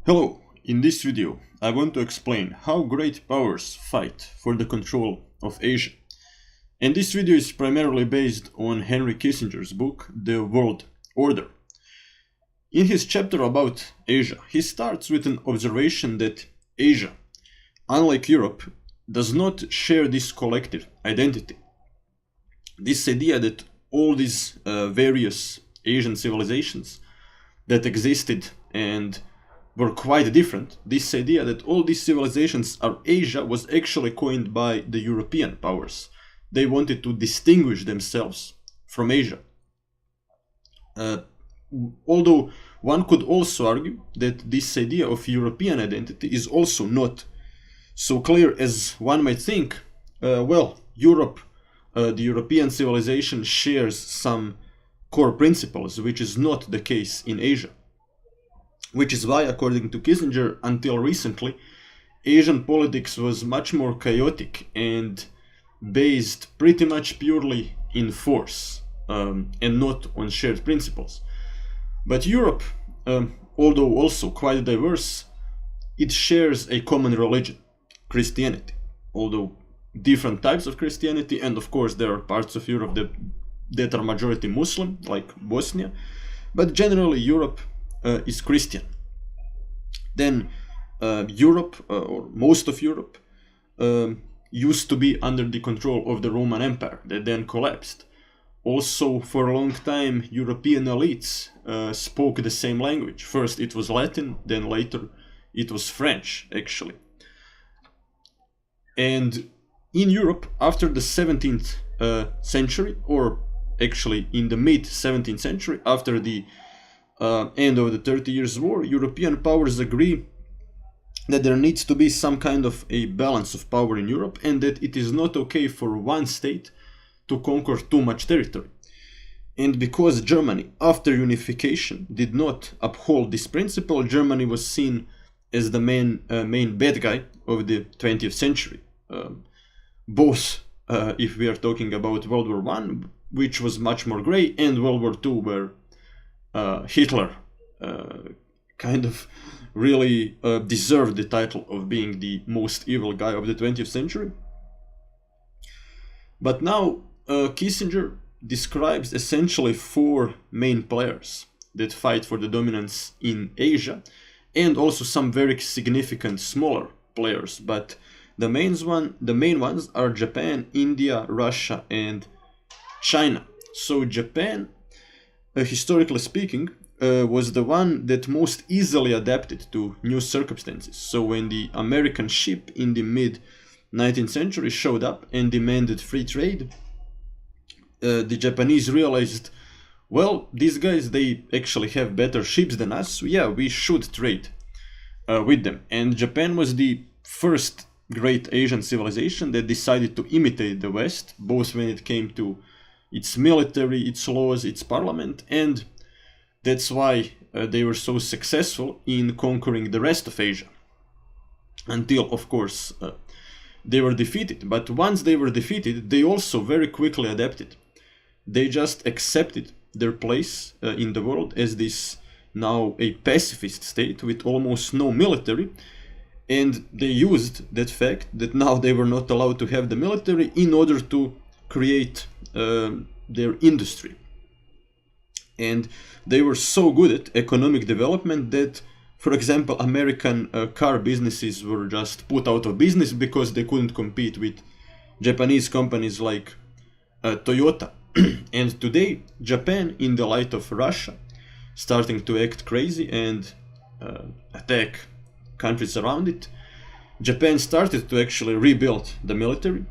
Hello, in this video I want to explain how great powers fight for the control of Asia. And this video is primarily based on Henry Kissinger's book, The World Order. In his chapter about Asia, he starts with an observation that Asia, unlike Europe, does not share this collective identity. This idea that all these various Asian civilizations that existed and were quite different, this idea that all these civilizations are Asia was actually coined by the European powers. They wanted to distinguish themselves from Asia. Although one could also argue that this idea of European identity is also not so clear as one might think. Europe, the European civilization shares some core principles, which is not the case in Asia. Which is why, according to Kissinger, until recently, Asian politics was much more chaotic and based pretty much purely in force and not on shared principles. But Europe, although also quite diverse, it shares a common religion, Christianity. Although different types of Christianity, and of course there are parts of Europe that are majority Muslim, like Bosnia, but generally Europe is Christian. Then Europe, or most of Europe, used to be under the control of the Roman Empire that then collapsed. Also, for a long time, European elites spoke the same language. First it was Latin, then later it was French, actually. And in Europe, after the 17th century, or actually in the mid-17th century, after the end of the 30 Years' War, European powers agree that there needs to be some kind of a balance of power in Europe, and that it is not okay for one state to conquer too much territory. And because Germany, after unification, did not uphold this principle, Germany was seen as the main bad guy of the 20th century. Both if we are talking about World War I, which was much more grey, and World War II, where Hitler kind of really deserved the title of being the most evil guy of the 20th century. But now Kissinger describes essentially four main players that fight for the dominance in Asia, and also some very significant smaller players. But the main ones are Japan, India, Russia, and China. So Japan, historically speaking, was the one that most easily adapted to new circumstances. So when the American ship in the mid-19th century showed up and demanded free trade, the Japanese realized, well, these guys, they actually have better ships than us, so yeah, we should trade with them. And Japan was the first great Asian civilization that decided to imitate the West, both when it came to its military, its laws, its parliament, and that's why they were so successful in conquering the rest of Asia. Until, of course, they were defeated. But once they were defeated, they also very quickly adapted. They just accepted their place in the world as this now a pacifist state with almost no military. And they used that fact that now they were not allowed to have the military in order to create their industry. And they were so good at economic development that, for example, American car businesses were just put out of business because they couldn't compete with Japanese companies like Toyota. And today, Japan, in the light of Russia starting to act crazy and attack countries around it, Japan started to actually rebuild the military.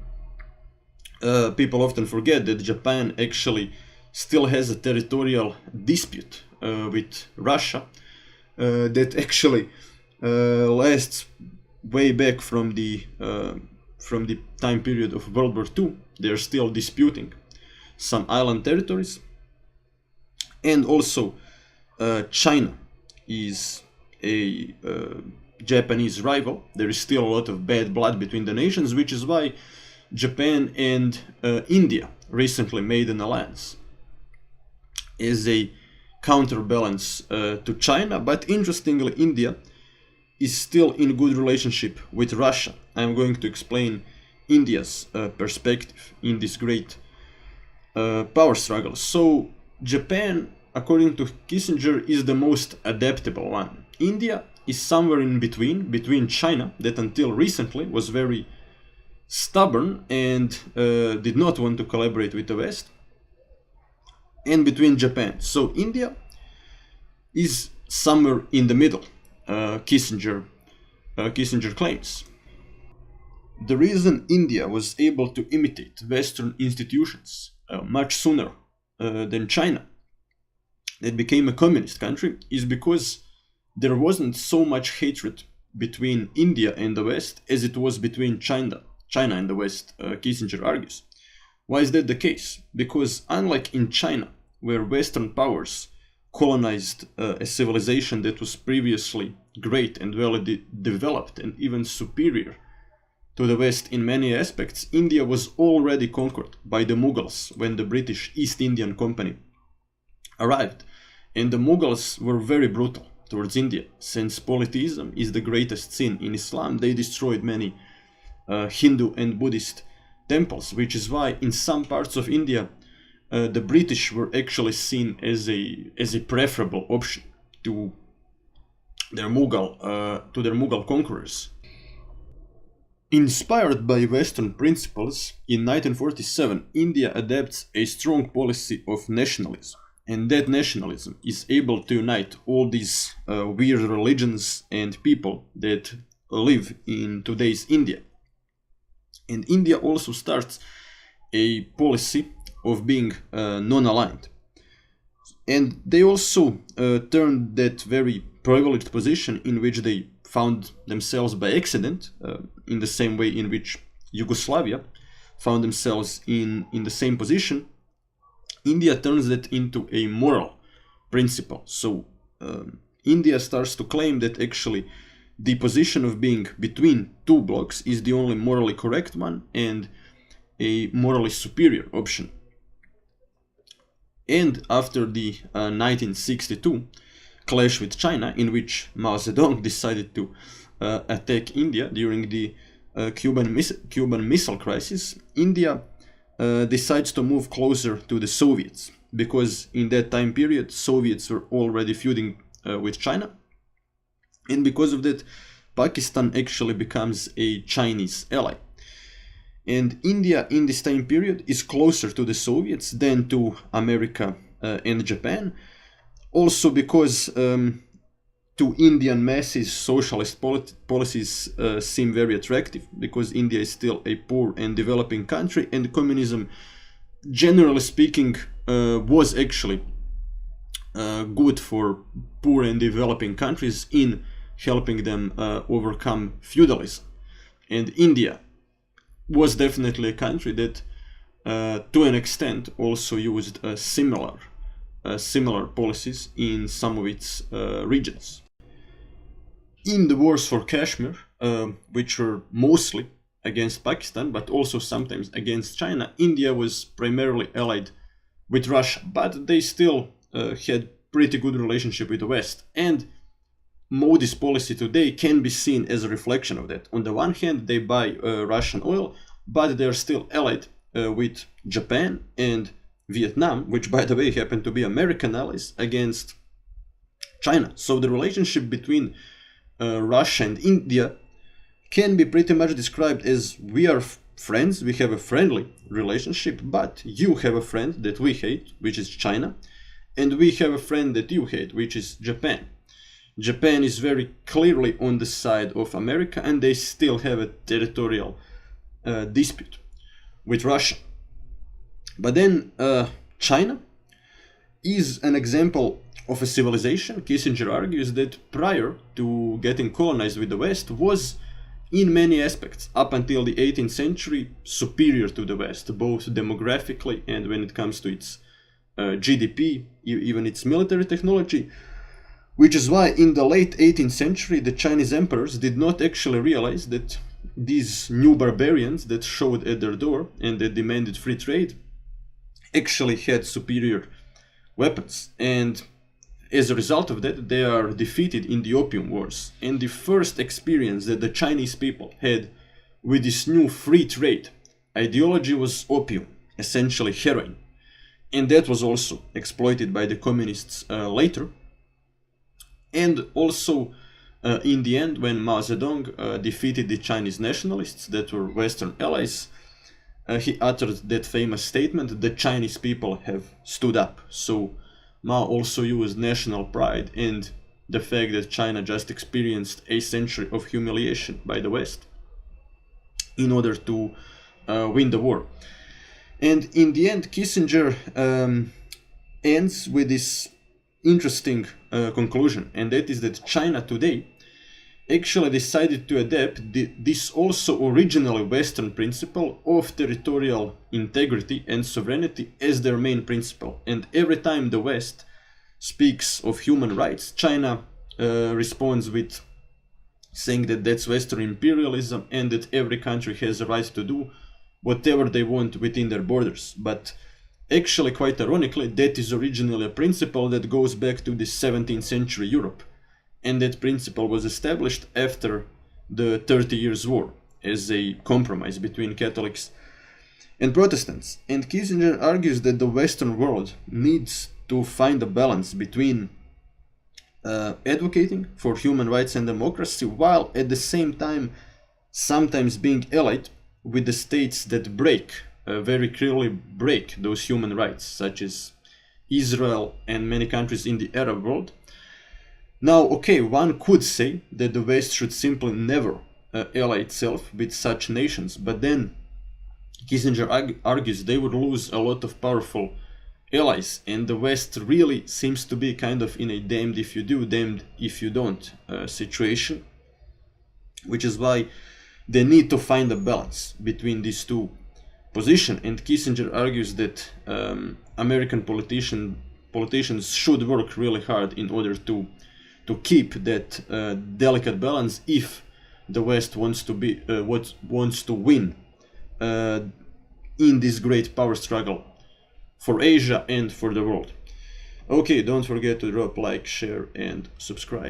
People often forget that Japan actually still has a territorial dispute with Russia that actually lasts way back from the time period of World War II. They are still disputing some island territories. And also China is a Japanese rival. There is still a lot of bad blood between the nations, which is why Japan and India recently made an alliance as a counterbalance to China. But interestingly, India is still in good relationship with Russia. I'm going to explain India's perspective in this great power struggle. So Japan, according to Kissinger, is the most adaptable one. India is somewhere in between China, that until recently was very stubborn and did not want to collaborate with the West, and between Japan. So India is somewhere in the middle, Kissinger claims. The reason India was able to imitate Western institutions much sooner than China, that became a communist country, is because there wasn't so much hatred between India and the West as it was between China and the West, Kissinger argues. Why is that the case? Because unlike in China, where Western powers colonized a civilization that was previously great and well developed and even superior to the West in many aspects, India was already conquered by the Mughals when the British East Indian Company arrived. And the Mughals were very brutal towards India. Since polytheism is the greatest sin in Islam, they destroyed many Hindu and Buddhist temples, which is why in some parts of India the British were actually seen as a preferable option to their Mughal conquerors. Inspired by Western principles, in 1947 India adopts a strong policy of nationalism, and that nationalism is able to unite all these weird religions and people that live in today's India. And India also starts a policy of being non-aligned. And they also turned that very privileged position in which they found themselves by accident, in the same way in which Yugoslavia found themselves in the same position. India turns that into a moral principle. So India starts to claim that actually the position of being between two blocks is the only morally correct one and a morally superior option. And after the 1962 clash with China, in which Mao Zedong decided to attack India during the Cuban Missile Crisis, India decides to move closer to the Soviets, because in that time period Soviets were already feuding with China, and because of that Pakistan actually becomes a Chinese ally. And India in this time period is closer to the Soviets than to America and Japan, also because to Indian masses socialist policies seem very attractive, because India is still a poor and developing country, and communism, generally speaking, was actually good for poor and developing countries in helping them overcome feudalism. And India was definitely a country that to an extent also used similar policies in some of its regions. In the wars for Kashmir, which were mostly against Pakistan but also sometimes against China, India was primarily allied with Russia, but they still had pretty good relationship with the West. And Modi's policy today can be seen as a reflection of that. On the one hand, they buy Russian oil, but they're still allied with Japan and Vietnam, which by the way happen to be American allies, against China. So the relationship between Russia and India can be pretty much described as we are friends, we have a friendly relationship, but you have a friend that we hate, which is China, and we have a friend that you hate, which is Japan. Japan is very clearly on the side of America, and they still have a territorial dispute with Russia. But then China is an example of a civilization. Kissinger argues that prior to getting colonized with the West was in many aspects, up until the 18th century, superior to the West, both demographically and when it comes to its GDP, even its military technology. Which is why in the late 18th century the Chinese emperors did not actually realize that these new barbarians that showed at their door and that demanded free trade actually had superior weapons. And as a result of that, they are defeated in the Opium Wars. And the first experience that the Chinese people had with this new free trade ideology was opium, essentially heroin. And that was also exploited by the communists later. And also, in the end, when Mao Zedong defeated the Chinese nationalists that were Western allies, he uttered that famous statement, the Chinese people have stood up. So Mao also used national pride and the fact that China just experienced a century of humiliation by the West in order to win the war. And in the end, Kissinger ends with this interesting conclusion, and that is that China today actually decided to adapt this also originally Western principle of territorial integrity and sovereignty as their main principle. And every time the West speaks of human rights, China responds with saying that that's Western imperialism and that every country has a right to do whatever they want within their borders. But actually, quite ironically, that is originally a principle that goes back to the 17th century Europe. And that principle was established after the 30 Years' War as a compromise between Catholics and Protestants. And Kissinger argues that the Western world needs to find a balance between advocating for human rights and democracy, while at the same time sometimes being allied with the states that very clearly break those human rights, such as Israel and many countries in the Arab world. Now, okay, one could say that the West should simply never ally itself with such nations, but then Kissinger argues they would lose a lot of powerful allies, and the West really seems to be kind of in a damned if you do, damned if you don't situation, which is why they need to find a balance between these two positions. And Kissinger argues that American politicians should work really hard in order to keep that delicate balance if the West wants to win in this great power struggle for Asia and for the world. Okay, don't forget to drop like, share and subscribe.